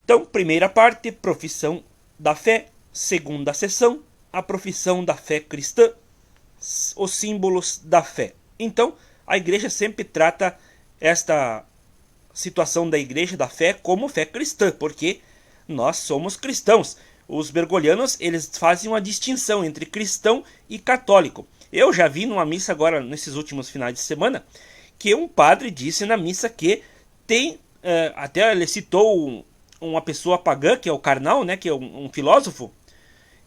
Então, primeira parte, profissão da fé. Segunda seção, a profissão da fé cristã, os símbolos da fé. Então, a igreja sempre trata esta situação da igreja da fé como fé cristã, porque nós somos cristãos. Os bergolianos, eles fazem uma distinção entre cristão e católico. Eu já vi numa missa agora, nesses últimos finais de semana, que um padre disse na missa que tem, até ele citou uma pessoa pagã, que é o Karnal, né, que é um filósofo,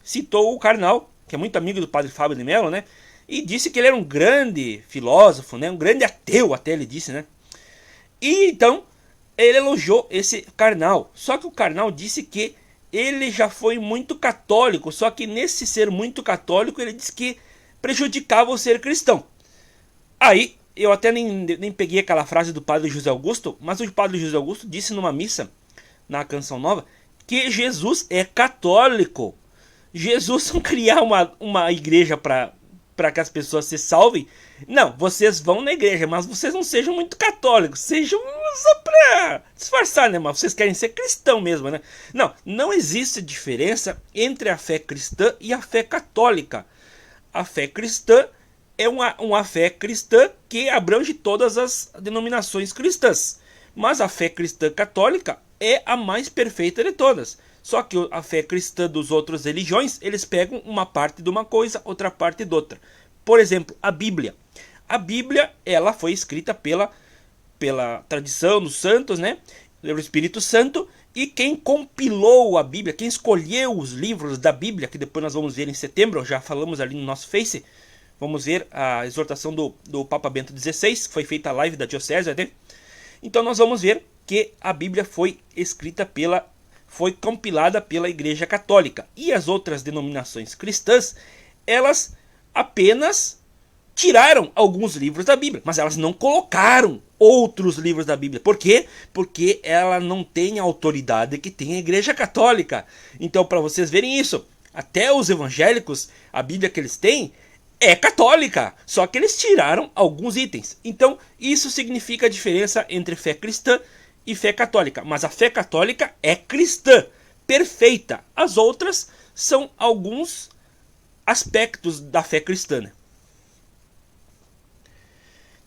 citou o Karnal, que é muito amigo do padre Fábio de Mello, né, e disse que ele era um grande filósofo, né, um grande ateu, até ele disse, né. E então ele elogiou esse Karnal, só que o Karnal disse que ele já foi muito católico, só que nesse ser muito católico ele disse que prejudicava o ser cristão. Aí eu até nem peguei aquela frase do padre José Augusto, mas o padre José Augusto disse numa missa, na Canção Nova, que Jesus é católico. Jesus não criar uma igreja para que as pessoas se salvem. Não, vocês vão na igreja, mas vocês não sejam muito católicos. Sejam só para disfarçar, né? Mas vocês querem ser cristão mesmo, né? Não existe diferença entre a fé cristã e a fé católica. A fé cristã é uma fé cristã que abrange todas as denominações cristãs. Mas a fé cristã católica é a mais perfeita de todas. Só que a fé cristã dos outros religiões, eles pegam uma parte de uma coisa, outra parte de outra. Por exemplo, a Bíblia. A Bíblia, ela foi escrita pela tradição dos santos, né? Pelo Espírito Santo. E quem compilou a Bíblia, quem escolheu os livros da Bíblia, que depois nós vamos ver em setembro, já falamos ali no nosso Face, vamos ver a exortação do Papa Bento XVI, que foi feita a live da Diocese, né? Então nós vamos ver que a Bíblia foi compilada pela Igreja Católica. E as outras denominações cristãs, elas apenas tiraram alguns livros da Bíblia, mas elas não colocaram outros livros da Bíblia. Por quê? Porque ela não tem a autoridade que tem a Igreja Católica. Então, para vocês verem isso, até os evangélicos, a Bíblia que eles têm é católica, só que eles tiraram alguns itens. Então, isso significa a diferença entre fé cristã e fé católica. Mas a fé católica é cristã, perfeita. As outras são alguns aspectos da fé cristã.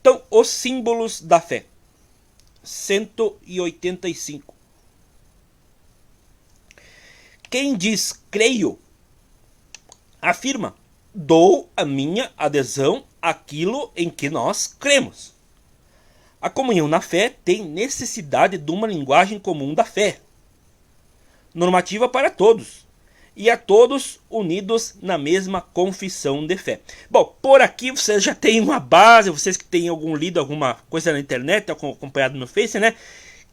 Então, os símbolos da fé. 185. Quem diz creio, afirma: dou a minha adesão àquilo em que nós cremos. A comunhão na fé tem necessidade de uma linguagem comum da fé, normativa para todos, e a todos unidos na mesma confissão de fé. Bom, por aqui vocês já têm uma base, vocês que têm lido alguma coisa na internet, acompanhado no Face, né?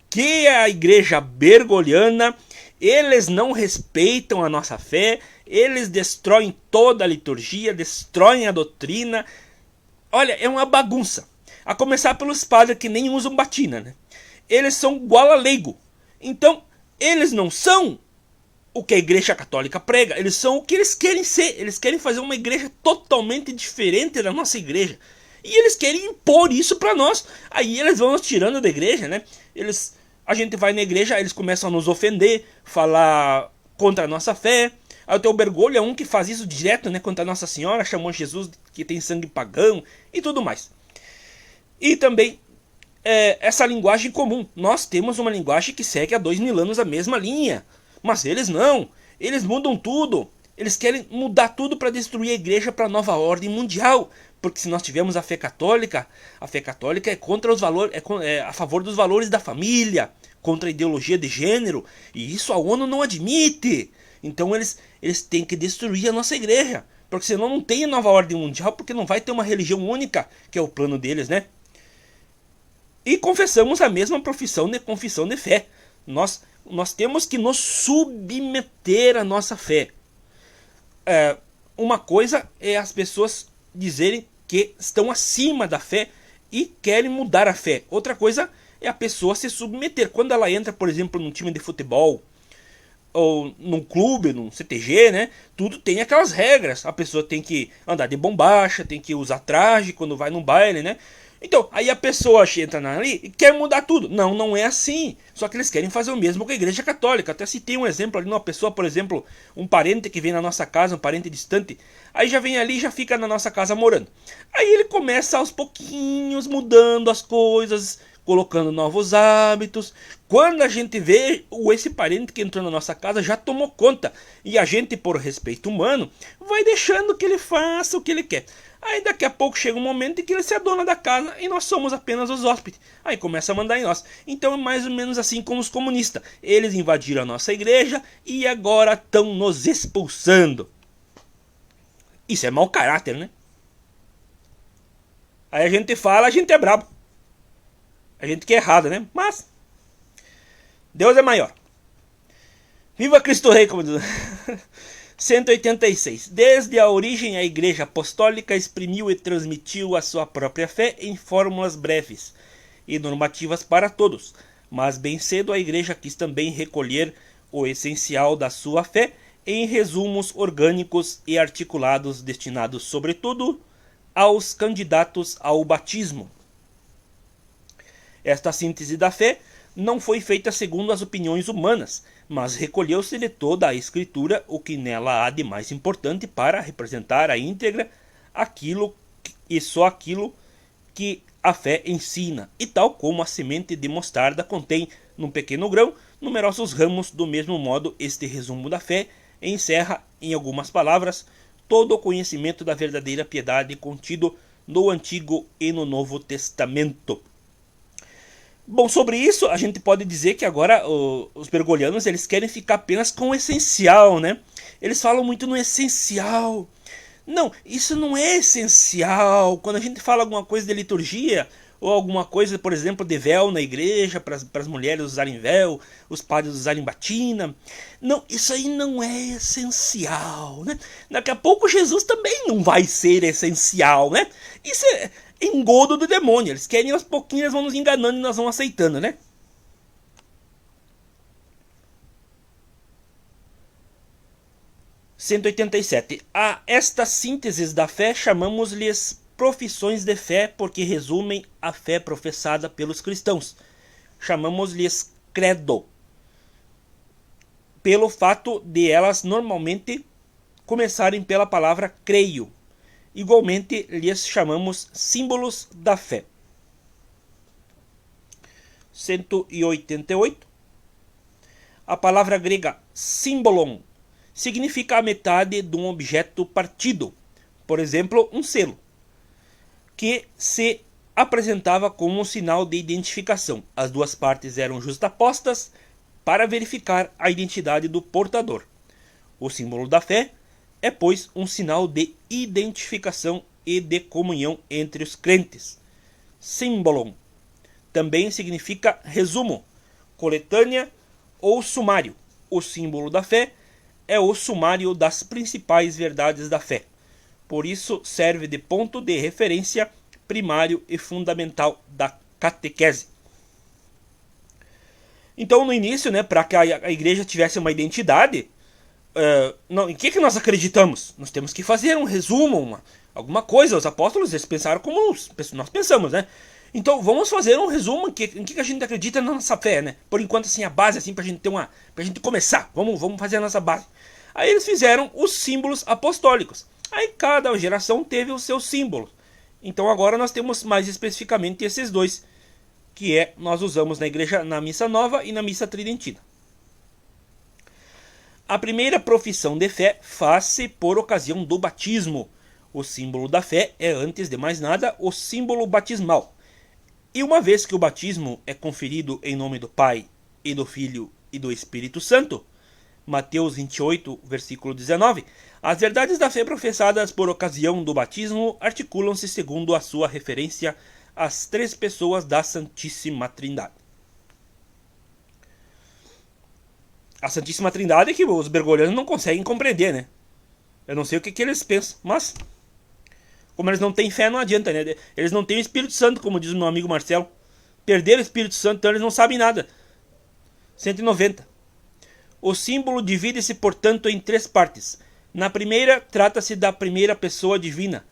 Que a igreja bergoliana, eles não respeitam a nossa fé, eles destroem toda a liturgia, destroem a doutrina. Olha, é uma bagunça. A começar pelos padres que nem usam batina, né? Eles são igual a leigo. Então, eles não são o que a igreja católica prega, eles são o que eles querem ser. Eles querem fazer uma igreja totalmente diferente da nossa igreja. E eles querem impor isso para nós. Aí eles vão nos tirando da igreja, né? A gente vai na igreja, eles começam a nos ofender, falar contra a nossa fé. Aí o teu Bergoglio é um que faz isso direto, né? Contra a Nossa Senhora, chamou Jesus que tem sangue pagão e tudo mais. E também essa linguagem comum. Nós temos uma linguagem que segue há 2000 anos a mesma linha. Mas eles não. Eles mudam tudo. Eles querem mudar tudo para destruir a igreja para a nova ordem mundial. Porque se nós tivermos a fé católica é contra os valores, é a favor dos valores da família, contra a ideologia de gênero. E isso a ONU não admite. Então eles têm que destruir a nossa igreja. Porque senão não tem nova ordem mundial, porque não vai ter uma religião única, que é o plano deles, né? E confessamos a mesma confissão de fé. Nós temos que nos submeter à nossa fé. Uma coisa é as pessoas dizerem que estão acima da fé e querem mudar a fé. Outra coisa é a pessoa se submeter. Quando ela entra, por exemplo, num time de futebol, ou num clube, num CTG, né? Tudo tem aquelas regras. A pessoa tem que andar de bombacha, tem que usar traje quando vai num baile, né? Então, aí a pessoa entra ali e quer mudar tudo. Não, não é assim. Só que eles querem fazer o mesmo com a Igreja Católica. Até citei um exemplo ali, uma pessoa, por exemplo, um parente que vem na nossa casa, um parente distante, aí já vem ali e já fica na nossa casa morando. Aí ele começa aos pouquinhos mudando as coisas, colocando novos hábitos. Quando a gente vê, esse parente que entrou na nossa casa já tomou conta. E a gente, por respeito humano, vai deixando que ele faça o que ele quer. Aí daqui a pouco chega um momento em que ele se adona da casa e nós somos apenas os hóspedes. Aí começa a mandar em nós. Então é mais ou menos assim como os comunistas. Eles invadiram a nossa igreja e agora estão nos expulsando. Isso é mau caráter, né? Aí a gente fala, a gente é brabo. A gente que é errado, né? Mas Deus é maior. Viva Cristo Rei, como diz. 186. Desde a origem, a Igreja Apostólica exprimiu e transmitiu a sua própria fé em fórmulas breves e normativas para todos. Mas bem cedo a Igreja quis também recolher o essencial da sua fé em resumos orgânicos e articulados destinados, sobretudo, aos candidatos ao batismo. Esta síntese da fé não foi feita segundo as opiniões humanas, mas recolheu-se de toda a Escritura o que nela há de mais importante para representar a íntegra aquilo e só aquilo que a fé ensina, e tal como a semente de mostarda contém, num pequeno grão, numerosos ramos, do mesmo modo este resumo da fé encerra, em algumas palavras, todo o conhecimento da verdadeira piedade contido no Antigo e no Novo Testamento. Bom, sobre isso a gente pode dizer que agora os bergolianos eles querem ficar apenas com o essencial, né? Eles falam muito no essencial. Não, isso não é essencial. Quando a gente fala alguma coisa de liturgia, ou alguma coisa, por exemplo, de véu na igreja, para as mulheres usarem véu, os padres usarem batina. Não, isso aí não é essencial, né? Daqui a pouco Jesus também não vai ser essencial, né? Isso é engodo do demônio. Eles querem aos pouquinhos, eles vão nos enganando e nós vamos aceitando, né? A estas sínteses da fé chamamos-lhes profissões de fé, porque resumem a fé professada pelos cristãos. Chamamos-lhes credo, pelo fato de elas normalmente começarem pela palavra creio. Igualmente lhes chamamos símbolos da fé. 188. A palavra grega símbolon significa a metade de um objeto partido, por exemplo, um selo, que se apresentava como um sinal de identificação. As duas partes eram justapostas para verificar a identidade do portador. O símbolo da fé é, pois, um sinal de identificação e de comunhão entre os crentes. Símbolon também significa resumo, coletânea ou sumário. O símbolo da fé é o sumário das principais verdades da fé. Por isso serve de ponto de referência primário e fundamental da catequese. Então, no início, né, para que a igreja tivesse uma identidade, em que nós acreditamos? Nós temos que fazer um resumo, alguma coisa. Os apóstolos eles pensaram como nós pensamos, né? Então vamos fazer um resumo em que a gente acredita na nossa fé, né? Por enquanto, assim, a base, assim, pra gente ter pra gente começar. Vamos fazer a nossa base. Aí eles fizeram os símbolos apostólicos. Aí cada geração teve os seus símbolos. Então agora nós temos mais especificamente esses dois, que nós usamos na igreja, na missa nova e na missa tridentina. A primeira profissão de fé faz-se por ocasião do batismo. O símbolo da fé é, antes de mais nada, o símbolo batismal. E uma vez que o batismo é conferido em nome do Pai, e do Filho e do Espírito Santo, Mateus 28, versículo 19, as verdades da fé professadas por ocasião do batismo articulam-se segundo a sua referência às três pessoas da Santíssima Trindade. A Santíssima Trindade é que os bergolianos não conseguem compreender, né? Eu não sei o que eles pensam, mas como eles não têm fé, não adianta, né? Eles não têm o Espírito Santo, como diz o meu amigo Marcelo. Perderam o Espírito Santo, então eles não sabem nada. 190. O símbolo divide-se, portanto, em três partes. Na primeira, trata-se da primeira pessoa divina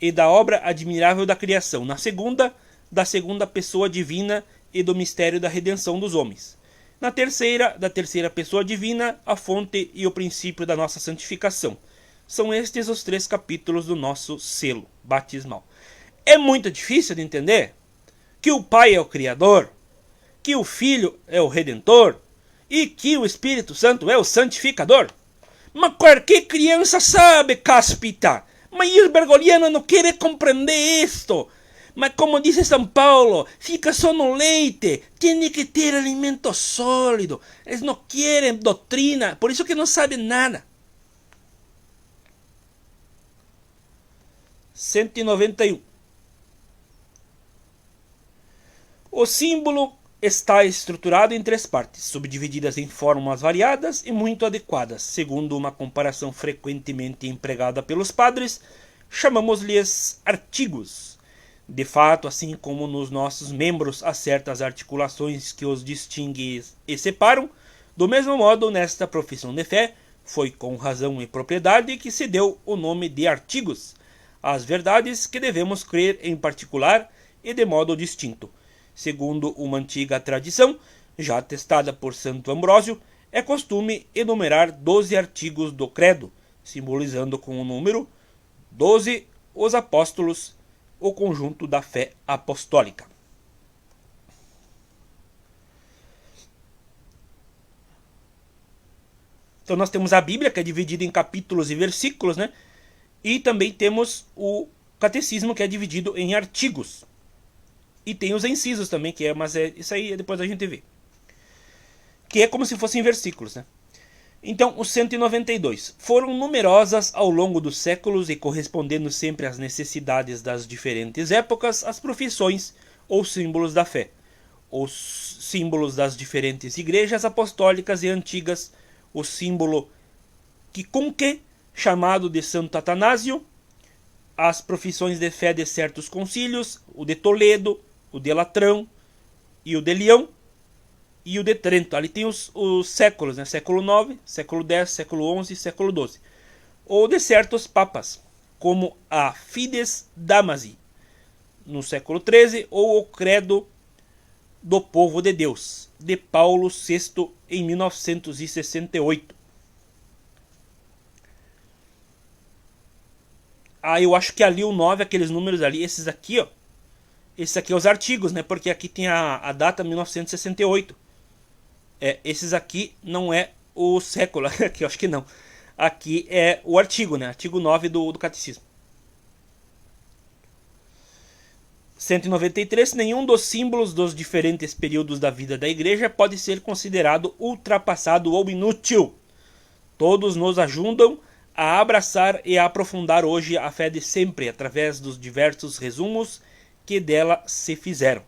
e da obra admirável da criação. Na segunda, da segunda pessoa divina e do mistério da redenção dos homens. Na terceira, da terceira pessoa divina, a fonte e o princípio da nossa santificação. São estes os 3 capítulos do nosso selo batismal. É muito difícil de entender que o Pai é o Criador, que o Filho é o Redentor e que o Espírito Santo é o Santificador. Mas qualquer criança sabe, Caspita. Mas os bergolianos não querem compreender isto. Mas como dice São Paulo, fica só no leite. Tem que ter alimento sólido. Eles não querem doutrina, por isso que não sabem nada. 191. O símbolo está estruturado em 3 partes, subdivididas em formas variadas e muito adequadas. Segundo uma comparação frequentemente empregada pelos padres, chamamos-lhes artigos. De fato, assim como nos nossos membros há certas articulações que os distinguem e separam, do mesmo modo, nesta profissão de fé, foi com razão e propriedade que se deu o nome de artigos, às verdades que devemos crer em particular e de modo distinto. Segundo uma antiga tradição, já atestada por Santo Ambrósio, é costume enumerar 12 artigos do credo, simbolizando com o número 12 os apóstolos, o conjunto da fé apostólica. Então nós temos a Bíblia, que é dividida em capítulos e versículos, né? E também temos o catecismo, que é dividido em artigos. E tem os incisos também, que é, mas isso aí depois a gente vê. Que é como se fossem versículos, né? Então, os 192 foram numerosas ao longo dos séculos e correspondendo sempre às necessidades das diferentes épocas, as profissões ou símbolos da fé, os símbolos das diferentes igrejas apostólicas e antigas, o símbolo Quicunque, chamado de Santo Atanásio, as profissões de fé de certos concílios, o de Toledo, o de Latrão e o de Leão, e o de Trento. Ali tem os séculos, né? Século IX, século X, século XI e século XII. Ou de certos papas, como a Fides Damasi, no século XIII, ou o Credo do Povo de Deus, de Paulo VI, em 1968. Eu acho que ali o 9, aqueles números ali, esses aqui, ó. Esses aqui são os artigos, né? Porque aqui tem a data 1968. Esses aqui não é o século, aqui eu acho que não. Aqui é o artigo, né? Artigo 9 do Catecismo. 193. Nenhum dos símbolos dos diferentes períodos da vida da Igreja pode ser considerado ultrapassado ou inútil. Todos nos ajudam a abraçar e a aprofundar hoje a fé de sempre, através dos diversos resumos que dela se fizeram.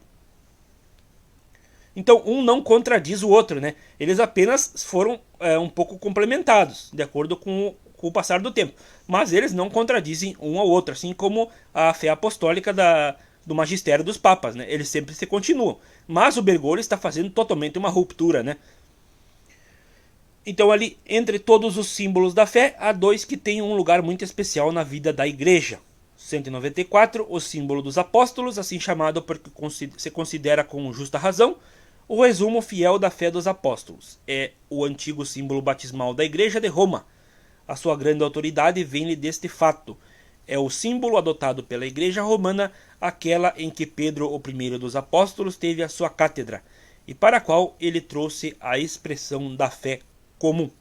Então, um não contradiz o outro, né? Eles apenas foram um pouco complementados, de acordo com o passar do tempo. Mas eles não contradizem um ao outro, assim como a fé apostólica do magistério dos papas, né? Eles sempre se continuam. Mas o Bergoglio está fazendo totalmente uma ruptura, né? Então, ali, entre todos os símbolos da fé, há 2 que têm um lugar muito especial na vida da Igreja. 194, o símbolo dos apóstolos, assim chamado porque se considera com justa razão o resumo fiel da fé dos apóstolos. É o antigo símbolo batismal da Igreja de Roma. A sua grande autoridade vem-lhe deste fato. É o símbolo adotado pela Igreja Romana, aquela em que Pedro, o primeiro dos apóstolos, teve a sua cátedra, e para a qual ele trouxe a expressão da fé comum.